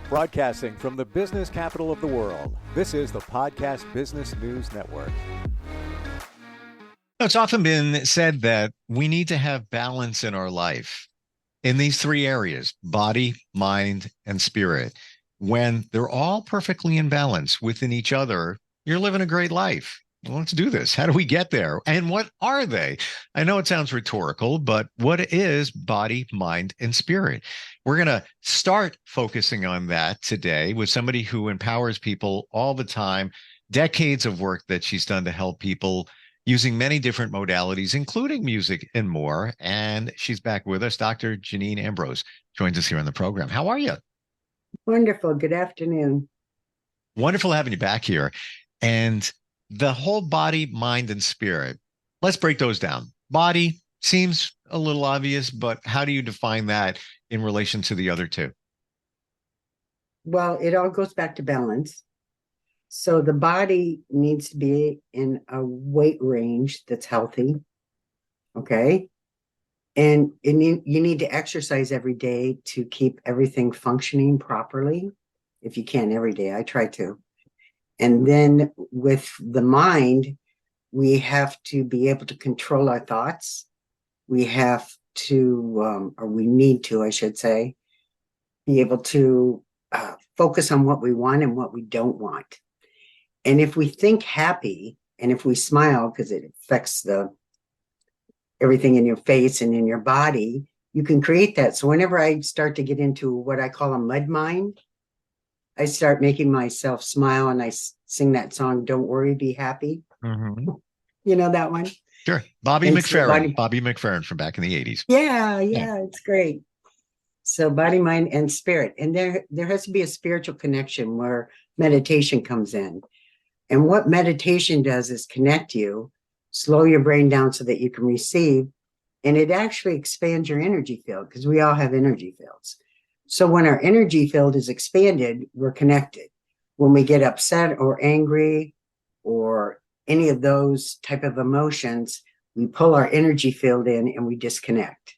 Broadcasting from the business capital of the world, this is the Podcast Business News Network. It's often been said that we need to have balance in our life in these three areas: body, mind, and spirit. When they're all perfectly in balance within each other, you're living a great life. Well, let's do this. How do we get there? And what are they? I know it sounds rhetorical, but what is body, mind, and spirit? We're going to start focusing on that today with somebody who empowers people all the time, decades of work that she's done to help people using many different modalities, including music and more. And she's back with us. Dr. Janine Ambrose joins us here on the program. How are you? Wonderful. Good afternoon. Wonderful having you back here. And the whole body, mind, and spirit, let's break those down. Body seems a little obvious, but how do you define that in relation to the other two? Well, it all goes back to balance. So the body needs to be in a weight range that's healthy. Okay. And you need to exercise every day to keep everything functioning properly. If you can every day, I try to. And then with the mind, we have to be able to control our thoughts. We have to, or we need to, I should say, be able to focus on what we want and what we don't want. And if we think happy and if we smile, because it affects everything in your face and in your body, you can create that. So whenever I start to get into what I call a mud mind, I start making myself smile and I sing that song, Don't Worry, Be Happy. Mm-hmm. You know that one? Sure. Bobby McFerrin from back in the 80s. Yeah, it's great. So body, mind, and spirit. And there has to be a spiritual connection where meditation comes in. And what meditation does is connect you, slow your brain down so that you can receive, and it actually expands your energy field because we all have energy fields. So when our energy field is expanded, we're connected. When we get upset or angry or any of those type of emotions, we pull our energy field in and we disconnect.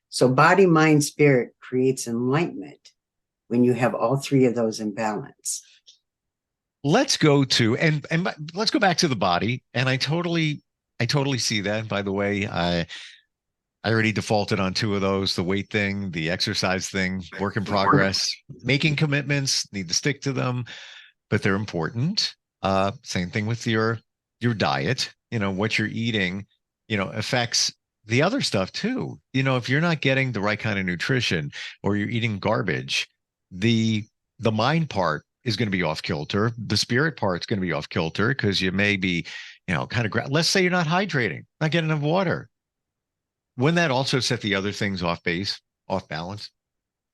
So body, mind, spirit creates enlightenment when you have all three of those in balance. Let's go to and let's go back to the body. And I totally see that. By the way, I already defaulted on two of those: the weight thing, the exercise thing. Work in progress. Making commitments, need to stick to them, but they're important. Same thing with your diet. You know, what you're eating, affects the other stuff too. If you're not getting the right kind of nutrition or you're eating garbage, the mind part is going to be off kilter. The spirit part's going to be off kilter because you may be, let's say you're not hydrating, not getting enough water. Wouldn't that also set the other things off base, off balance?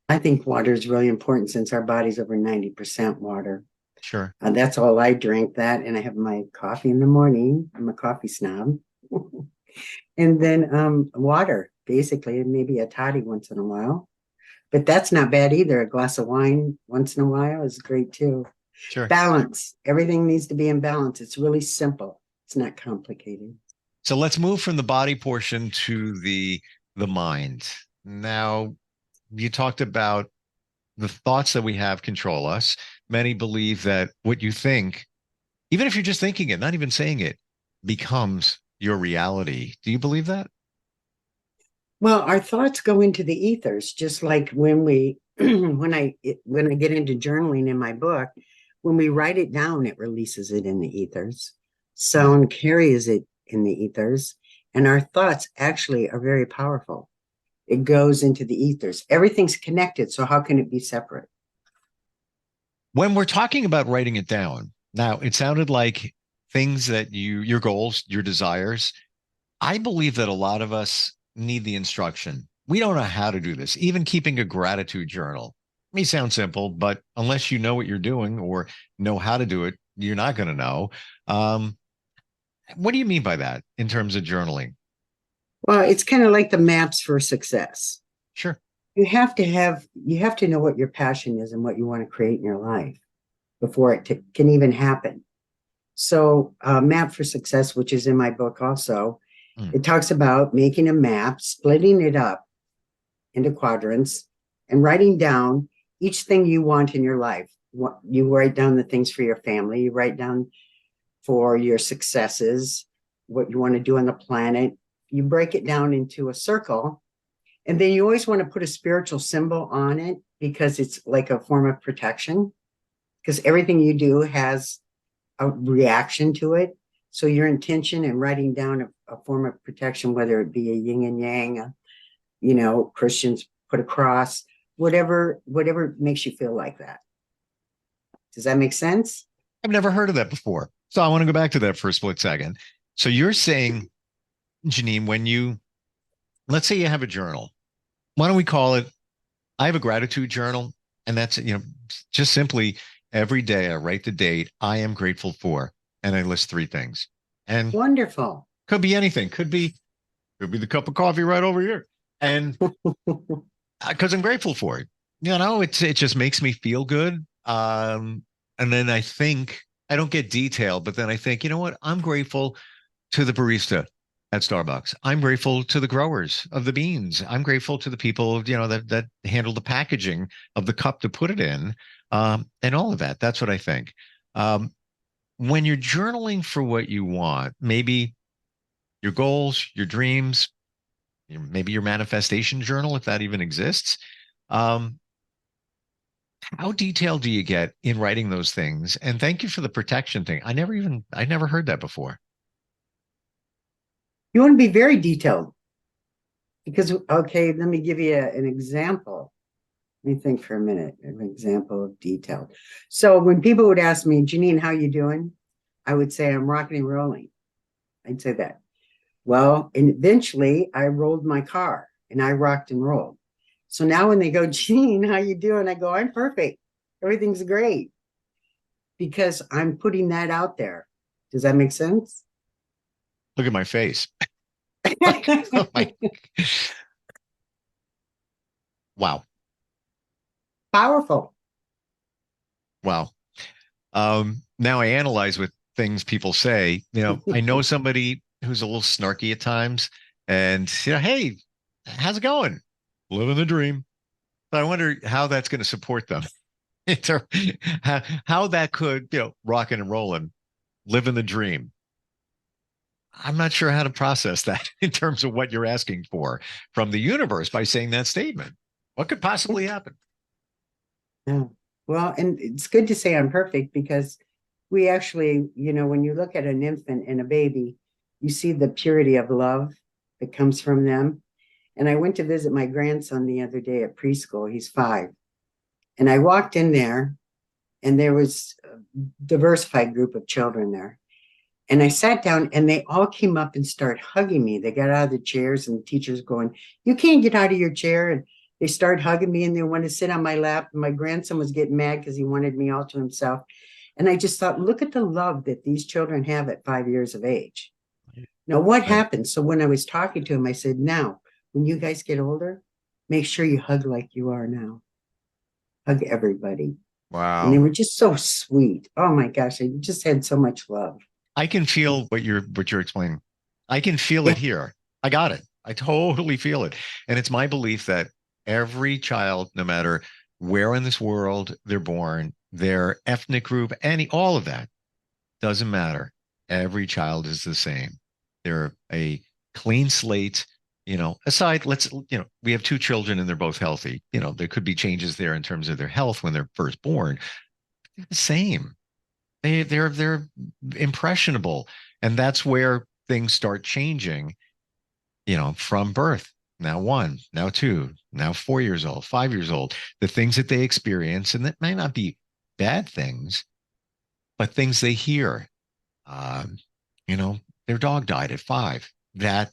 I think water is really important since our body's over 90% water. Sure. That's all I drink, that, and I have my coffee in the morning. I'm a coffee snob. And then water, basically, and maybe a toddy once in a while. But that's not bad either. A glass of wine once in a while is great too. Sure. Balance. Everything needs to be in balance. It's really simple. It's not complicated. So let's move from the body portion to the mind. Now, you talked about the thoughts that we have control us. Many believe that what you think, even if you're just thinking it, not even saying it, becomes your reality. Do you believe that? Well, our thoughts go into the ethers, just like when we, when I get into journaling in my book, when we write it down, it releases it in the ethers. Sound carries it in the ethers, and our thoughts actually are very powerful. It goes into the ethers. Everything's connected, so how can it be separate? When we're talking about writing it down, now it sounded like things that your goals, your desires. I believe that a lot of us need the instruction. We don't know how to do this. Even keeping a gratitude journal may sound simple, but unless you know what you're doing or know how to do it, you're not going to know. What do you mean by that in terms of journaling? Well, it's kind of like the maps for success. Sure. You have to know what your passion is and what you want to create in your life before it can even happen. So Map for Success, which is in my book also, it talks about making a map, splitting it up into quadrants, and writing down each thing you want in your life. What you write down the things for your family, you write down for your successes, what you want to do on the planet. You break it down into a circle, and then you always want to put a spiritual symbol on it because it's like a form of protection. Because everything you do has a reaction to it. So your intention in writing down a form of protection, whether it be a yin and yang, Christians put a cross, whatever makes you feel like that. Does that make sense? I've never heard of that before. So I want to go back to that for a split second. So you're saying, Janine, let's say you have a journal. Why don't we call it, I have a gratitude journal, and that's, just simply every day I write the date I am grateful for, and I list 3 things. And wonderful. Could be anything. Could be the cup of coffee right over here. And because I'm grateful for it. It just makes me feel good. And then I think, I don't get detailed, but then I think, you know what? I'm grateful to the barista at Starbucks. I'm grateful to the growers of the beans. I'm grateful to the people, that handle the packaging of the cup to put it in, and all of that. That's what I think. When you're journaling for what you want, maybe your goals, your dreams, maybe your manifestation journal, if that even exists. How detailed do you get in writing those things? And thank you for the protection thing. I never heard that before. You want to be very detailed because, okay, let me give you an example. Let me think for a minute, an example of detail. So when people would ask me, Janine, how you doing? I would say, I'm rocking and rolling. I'd say that. Well, and eventually I rolled my car and I rocked and rolled. So now when they go, Janine, how you doing? I go, I'm perfect. Everything's great. Because I'm putting that out there. Does that make sense? Look at my face. Oh my. Wow. Powerful. Wow. Now I analyze what things people say. I know somebody who's a little snarky at times, and hey, how's it going? Living the dream. But I wonder how that's going to support them. How that could, rocking and rolling, living the dream. I'm not sure how to process that in terms of what you're asking for from the universe by saying that statement. What could possibly happen? Yeah. Well, and it's good to say I'm perfect because we actually, when you look at an infant and a baby, you see the purity of love that comes from them. And I went to visit my grandson the other day at preschool. He's 5. And I walked in there and there was a diversified group of children there. And I sat down and they all came up and started hugging me. They got out of the chairs and the teacher's going, you can't get out of your chair. And they started hugging me and they wanted to sit on my lap. And my grandson was getting mad because he wanted me all to himself. And I just thought, look at the love that these children have at 5 years of age. Now, what happened? So when I was talking to him, I said, now, when you guys get older, make sure you hug like you are now. Hug everybody. Wow. And they were just so sweet. Oh my gosh, I just had so much love. I can feel what you're explaining. I can feel it here. I got it. I totally feel it. And it's my belief that every child, no matter where in this world they're born, their ethnic group, all of that doesn't matter. Every child is the same. They're a clean slate, aside, we have 2 children and they're both healthy. There could be changes there in terms of their health when they're first born. They're the same. They're impressionable. And that's where things start changing, from birth. Now 1, now 2, now 4 years old, 5 years old, the things that they experience, and that may not be bad things, but things they hear. Their dog died at 5. That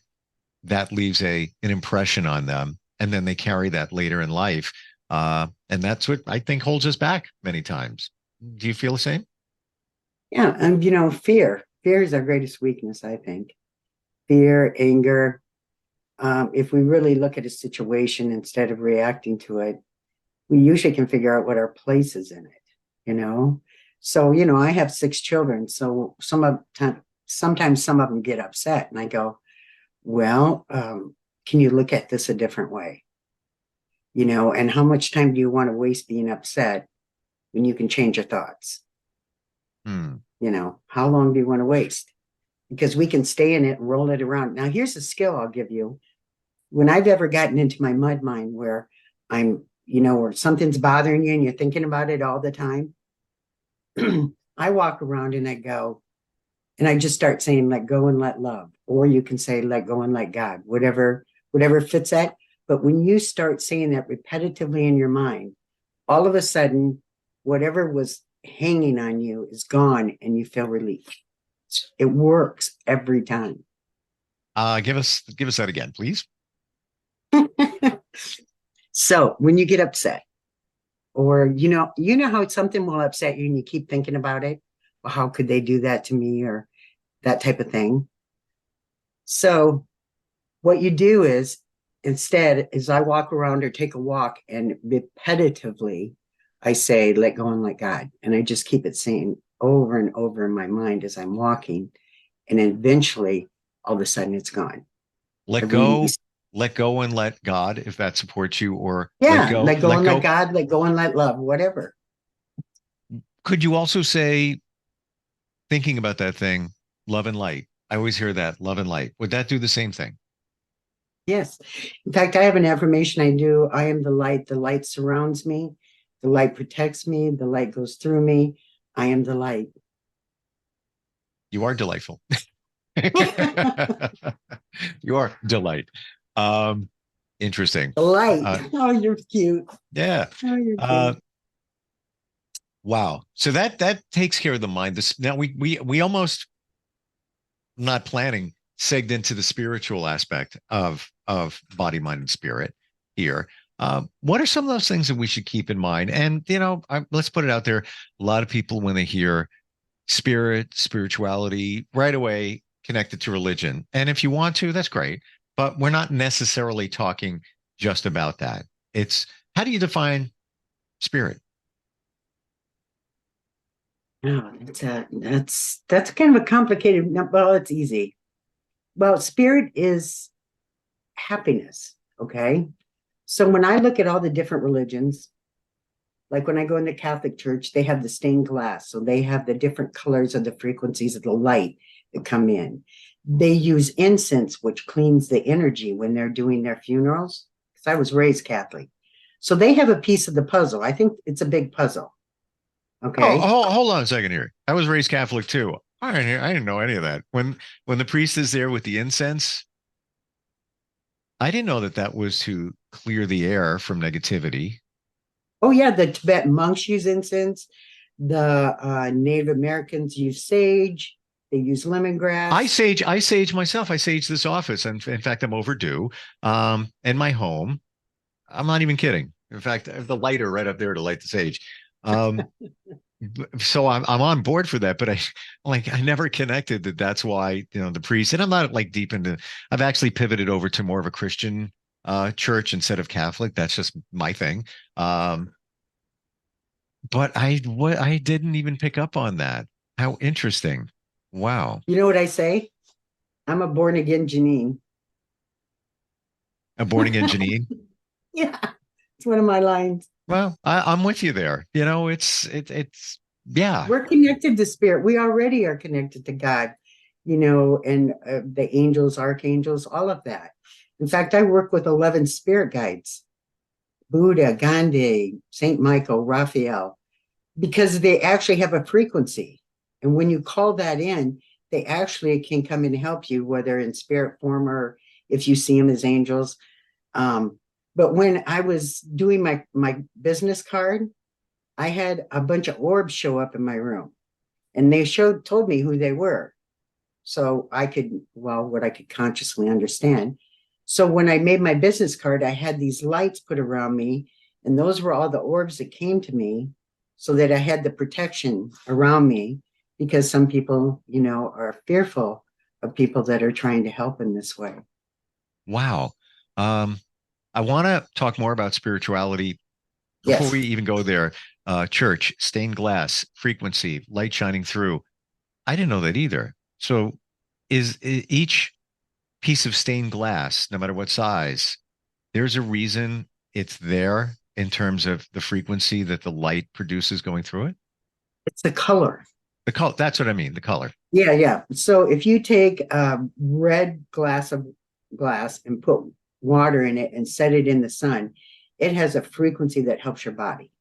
leaves an impression on them, and then they carry that later in life. And that's what I think holds us back many times. Do you feel the same? Yeah. And, fear is our greatest weakness, I think. Fear, anger. If we really look at a situation instead of reacting to it, we usually can figure out what our place is in it, So, I have 6 children. So sometimes some of them get upset and I go, well, can you look at this a different way? And how much time do you want to waste being upset when you can change your thoughts? Hmm. How long do you want to waste? Because we can stay in it and roll it around. Now, here's a skill I'll give you. When I've ever gotten into my mud mind where where something's bothering you and you're thinking about it all the time, I walk around and I go, and I just start saying, let go and let love. Or you can say, let go and let God, whatever fits that. But when you start saying that repetitively in your mind, all of a sudden, whatever was hanging on you is gone and you feel relief. It works every time. Give us that again, please. So when you get upset, or you know how something will upset you and you keep thinking about it, well, how could they do that to me, or that type of thing. So what you do is, instead, is I walk around or take a walk, and repetitively I say, let go and let God. And I just keep it saying over and over in my mind as I'm walking. And eventually, all of a sudden, it's gone. Let go, let go and let God, if that supports you, or Yeah, let go and let God, let go and let love, whatever. Could you also say, thinking about that thing, love and light? I always hear that, love and light. Would that do the same thing? Yes. In fact, I have an affirmation I do. I am the light. The light surrounds me. The light protects me. The light goes through me. I am the light. You are delightful. You are delight. Interesting. The light. Oh, you're cute. Yeah. Oh, you're Uh, cute. wow. So that takes care of the mind. This now we almost, not planning, segged into the spiritual aspect of body, mind, and spirit here. What are some of those things that we should keep in mind? And let's put it out there. A lot of people, when they hear spirituality, right away connected to religion. And if you want to, that's great. But we're not necessarily talking just about that. It's, how do you define spirit? Oh, that's kind of a complicated. Well, it's easy. Well, spirit is happiness. Okay. So when I look at all the different religions, like when I go in the Catholic Church, they have the stained glass. So they have the different colors of the frequencies of the light that come in. They use incense, which cleans the energy when they're doing their funerals. Because I was raised Catholic. So they have a piece of the puzzle. I think it's a big puzzle. Oh, Okay. hold on a second here. I was raised Catholic too. I didn't know any of that. When the priest is there with the incense, I didn't know that was to clear the air from negativity. Oh, yeah. The Tibetan monks use incense. The Native Americans use sage. They use lemongrass. I sage myself. I sage this office, and in fact, I'm overdue. And my home. I'm not even kidding. In fact, I have the lighter right up there to light the sage. Um, so I'm on board for that, but I never connected that that's why, the priest, and I'm not like deep into, I've actually pivoted over to more of a Christian church instead of Catholic. That's just my thing. But I didn't even pick up on that. How interesting. Wow. You know what I say? I'm a born again Janine. A born again Janine. Yeah, it's one of my lines. Well, I'm with you there. It's yeah. We're connected to spirit. We already are connected to God, and the angels, archangels, all of that. In fact, I work with 11 spirit guides: Buddha, Gandhi, Saint Michael, Raphael, because they actually have a frequency. And when you call that in, they actually can come and help you, whether in spirit form or if you see them as angels. Um, but when I was doing my business card, I had a bunch of orbs show up in my room, and they told me who they were. So I could, well, what I could consciously understand. So when I made my business card, I had these lights put around me, and those were all the orbs that came to me, so that I had the protection around me, because some people, are fearful of people that are trying to help in this way. Wow. Um, I want to talk more about spirituality before Yes. we even go there. Church, stained glass, frequency, light shining through. I didn't know that either. So is each piece of stained glass, no matter what size, there's a reason it's there in terms of the frequency that the light produces going through it? It's the color. The color, that's what I mean, the color. Yeah, yeah. So if you take a red glass and put water in it and set it in the sun, it has a frequency that helps your body.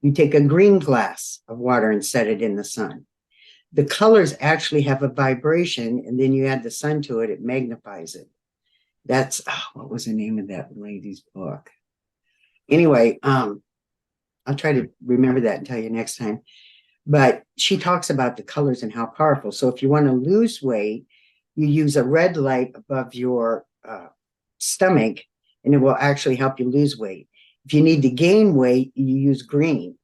You take a green glass of water and set it in the sun. The colors actually have a vibration, and then you add the sun to it, it magnifies it. That's what was the name of that lady's book? Anyway, I'll try to remember that and tell you next time. But she talks about the colors and how powerful. So if you want to lose weight, you use a red light above your stomach, and it will actually help you lose weight. If you need to gain weight, you use green.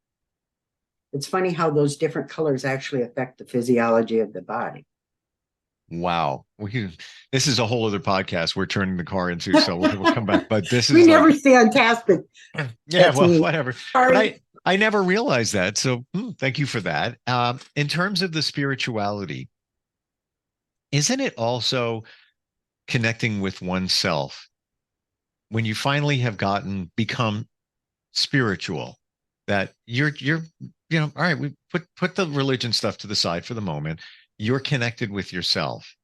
It's funny how those different colors actually affect the physiology of the body. Wow. This is a whole other podcast we're turning the car into, so we'll come back. But this is We never like, stay on task, but yeah, that's well, me. whatever. Sorry. But I never realized that. So thank you for that. In terms of the spirituality, isn't it also connecting with oneself when you finally have become spiritual, that you're all right, we put the religion stuff to the side for the moment. You're connected with yourself.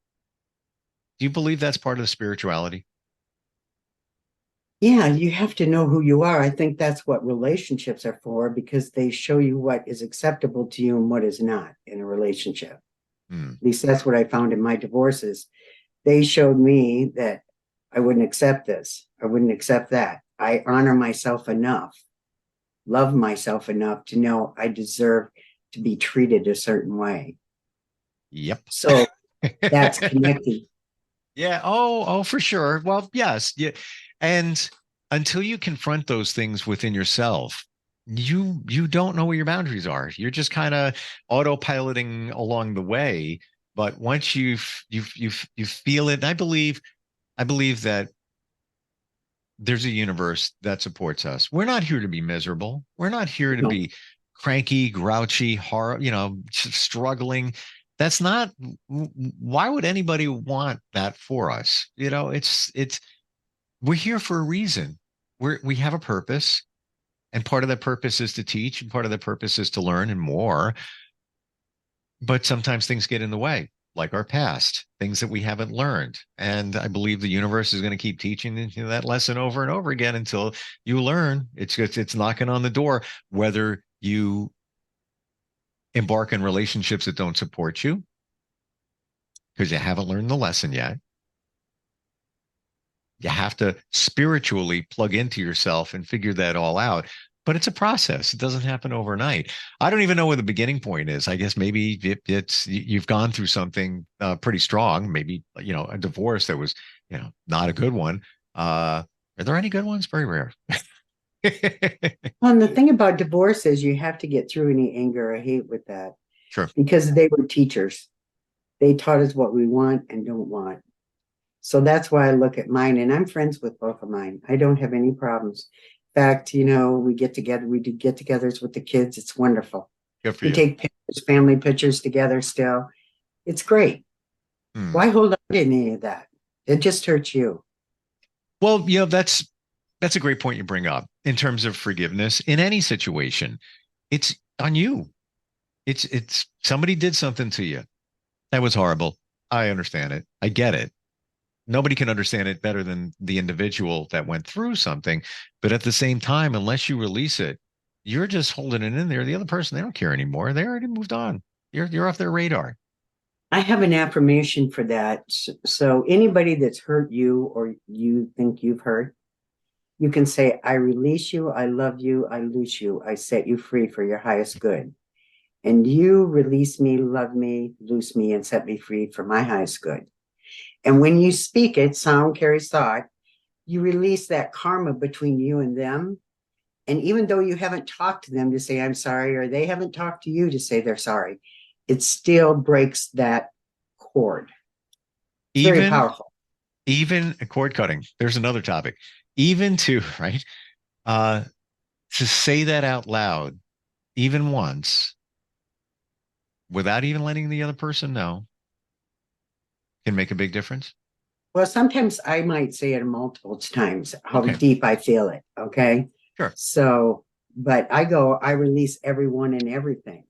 Do you believe that's part of the spirituality? Yeah, you have to know who you are. I think that's what relationships are for, because they show you what is acceptable to you and what is not in a relationship. At least that's what I found in my divorces. They showed me that I wouldn't accept this. I wouldn't accept that. I honor myself enough, love myself enough to know I deserve to be treated a certain way. Yep. So that's connecting. Yeah. Oh, for sure. Well, yes. Yeah. And until you confront those things within yourself, you don't know where your boundaries are. You're just kind of autopiloting along the way. But once you feel it, I believe that there's a universe that supports us. We're not here to be miserable. We're not here to No. be cranky, grouchy, horror, struggling. That's not, why would anybody want that for us? We're here for a reason. We have a purpose, and part of that purpose is to teach, and part of the purpose is to learn and more. But sometimes things get in the way, like our past, things that we haven't learned. And I believe the universe is going to keep teaching that lesson over and over again until you learn. It's knocking on the door, whether you embark in relationships that don't support you because you haven't learned the lesson yet. You have to spiritually plug into yourself and figure that all out. But it's a process. It doesn't happen overnight. I don't even know where the beginning point is. I guess maybe you've gone through something pretty strong, maybe, a divorce that was, not a good one. Are there any good ones? Very rare. Well, and the thing about divorce is you have to get through any anger or hate with that. Sure. Because they were teachers. They taught us what we want and don't want. So that's why I look at mine, and I'm friends with both of mine. I don't have any problems. In fact, we get together, we do get-togethers with the kids. It's wonderful. Good for We you. take pictures, family pictures together still. It's great. Why hold on to any of that? It just hurts you. Well, that's a great point you bring up in terms of forgiveness in any situation. It's on you. It's somebody did something to you. That was horrible. I understand it. I get it. Nobody can understand it better than the individual that went through something. But at the same time, unless you release it, you're just holding it in there. The other person, they don't care anymore. They already moved on. You're off their radar. I have an affirmation for that. So anybody that's hurt you or you think you've hurt, you can say, I release you, I love you, I loose you, I set you free for your highest good. And you release me, love me, loose me, and set me free for my highest good. And when you speak it, sound carries thought, you release that karma between you and them. And even though you haven't talked to them to say, I'm sorry, or they haven't talked to you to say they're sorry, it still breaks that cord. It's very powerful. Even cord cutting. There's another topic. Right? To say that out loud, even once, without even letting the other person know, can make a big difference. Well, sometimes I might say it multiple times, how Okay, deep I feel it. Okay. sure. So, but I release everyone and everything.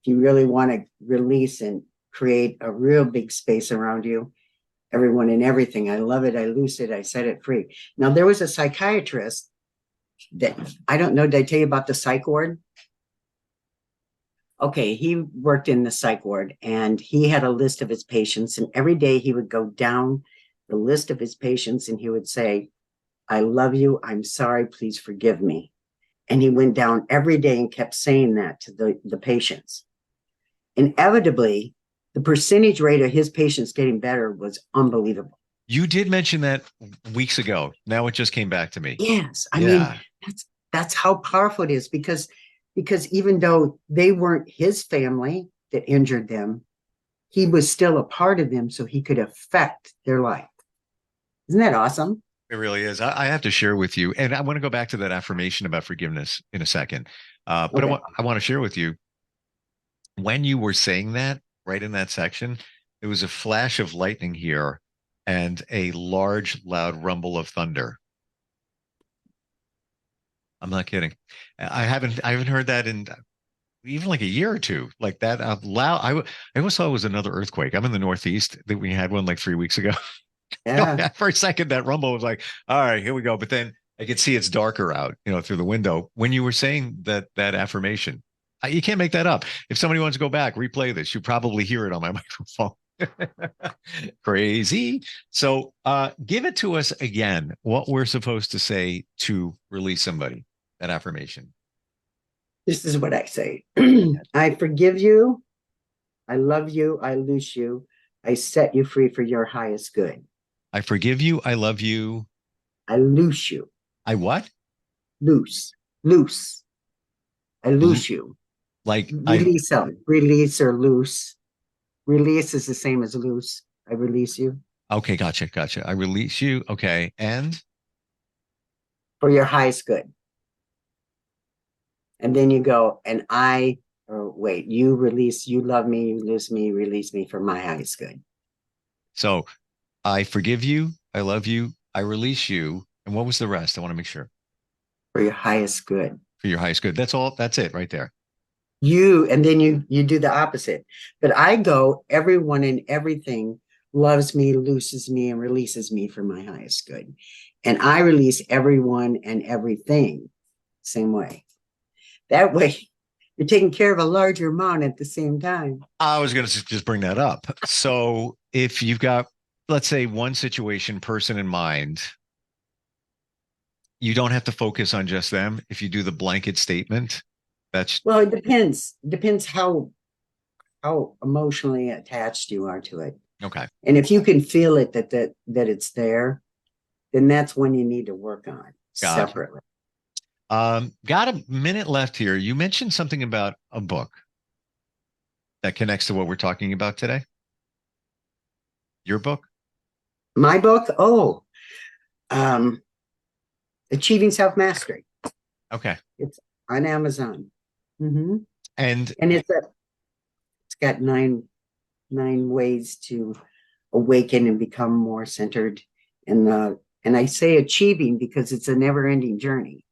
If you really want to release and create a real big space around you, everyone and everything. I love it. I loose it. I set it free. Now, there was a psychiatrist that I don't know. Did I tell you about the psych ward? Okay, he worked in the psych ward and he had a list of his patients, and every day he would go down the list of his patients and he would say, I love you. I'm sorry. Please forgive me. And he went down every day and kept saying that to the patients. Inevitably, the percentage rate of his patients getting better was unbelievable. You did mention that weeks ago. Now it just came back to me. Yes, I mean Yeah. that's how powerful it is because even though they weren't his family that injured them, he was still a part of them, so he could affect their life. Isn't that awesome? It really is. I have to share with you, and I want to go back to that affirmation about forgiveness in a second. But Okay. I want to share with you when you were saying that right in that section, there was a flash of lightning here and a large, loud rumble of thunder. I'm not kidding. I haven't heard that in even like a year or two, like that out loud. I always thought it was another earthquake. I'm in the Northeast. That we had one like 3 weeks ago. Yeah. For a second, that rumble was like, all right, here we go. But then I could see it's darker out, through the window. When you were saying that affirmation, you can't make that up. If somebody wants to go back, replay this, you probably hear it on my microphone. Crazy. So give it to us again, what we're supposed to say to release somebody, that affirmation. This is what I say. I forgive you. I love you. I loose you. I set you free for your highest good. I forgive you. I love you. I loose you. I what? Loose. Loose. I L- loose you. Like I, Release them. Release or loose. Release is the same as loose. I release you okay, gotcha, gotcha. I release you. Okay. And for your highest good. And then you go, and you release, you love me, you loose me, release me for my highest good. so I forgive you. I love you. I release you. And what was the rest? I want to make sure For your highest good. for your highest good. That's all. That's it right there. And then you do the opposite. But I go, everyone and everything loves me, looses me, and releases me for my highest good. And I release everyone and everything same way. That way, you're taking care of a larger amount at the same time. I was going to just bring that up. So if you've got, let's say, one situation, person in mind, you don't have to focus on just them. If you do the blanket statement, that's Well, it depends. Depends how emotionally attached you are to it. okay. And if you can feel it that it's there, then that's when you need to work on Gotcha. separately. Got a minute left here. You mentioned something about a book that connects to what we're talking about today. Your book? My book, um, Achieving Self Mastery. Okay. It's on Amazon. Mm-hmm. And And it's got nine ways to awaken and become more centered and I say achieving because it's a never-ending journey.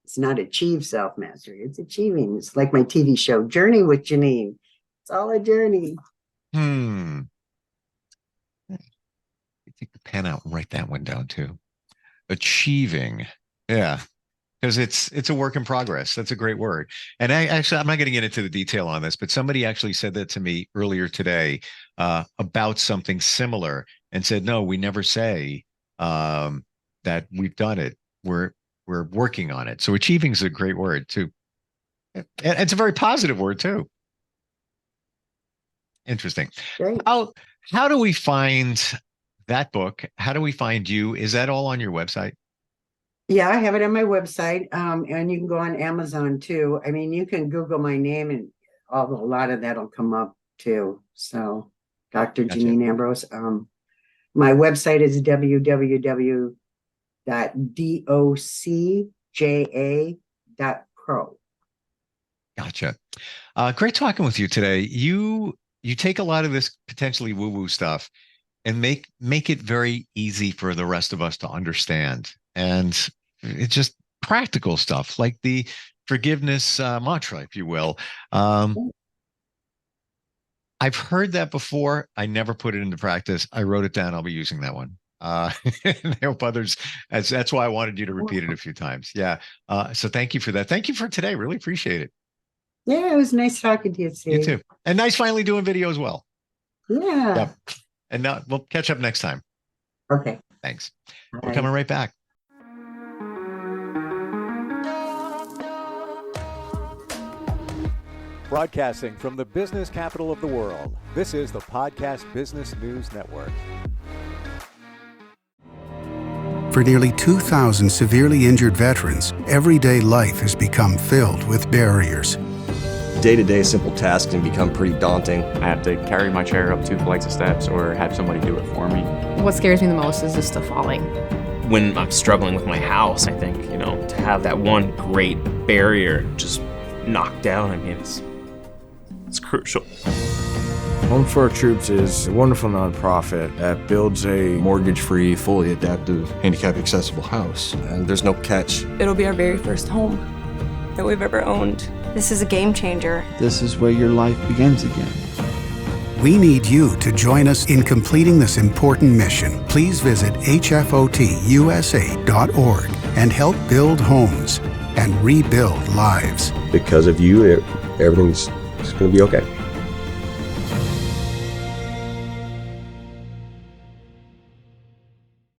It's not achieve self-mastery, it's achieving. It's like my TV show, Journey with Janine. It's all a journey. hmm. Take the pen out and write that one down too. Achieving. Yeah. Because it's a work in progress. That's a great word. And I'm not going to get into the detail on this, but somebody actually said that to me earlier today about something similar and said, no, we never say that we've done it. We're working on it. So achieving is a great word too. And it's a very positive word too. Interesting. Right. How do we find that book? How do we find you? Is that all on your website? Yeah, I have it on my website. And you can go on Amazon too. I mean, you can Google my name and a lot of that'll come up too. So Dr. Gotcha. Janine Ambrose. My website is www.docja.pro. Gotcha. Great talking with you today. You take a lot of this potentially woo-woo stuff and make it very easy for the rest of us to understand. And it's just practical stuff like the forgiveness mantra, if you will. I've heard that before. I never put it into practice. I wrote it down. I'll be using that one. And I hope others, that's why I wanted you to repeat it a few times. Yeah. So thank you for that. Thank you for today. Really appreciate it. Yeah, it was nice talking to you, Steve. You too. And nice finally doing video as well. Yeah. Yep. And now we'll catch up next time. Okay. Thanks. Bye. We're coming right back. Broadcasting from the business capital of the world, this is the Podcast Business News Network. For nearly 2,000 severely injured veterans, everyday life has become filled with barriers. Day-to-day simple tasks can become pretty daunting. I have to carry my chair up 2 flights of steps or have somebody do it for me. What scares me the most is just the falling. When I'm struggling with my house, I think, to have that one great barrier just knocked down, it's crucial. Home for Our Troops is a wonderful nonprofit that builds a Mortgage-free, fully adaptive, handicap-accessible house. And there's no catch. It'll be our very first home that we've ever owned. This is a game changer. This is where your life begins again. We need you to join us in completing this important mission. Please visit hfotusa.org and help build homes and rebuild lives. Because of you, everything's going to be okay.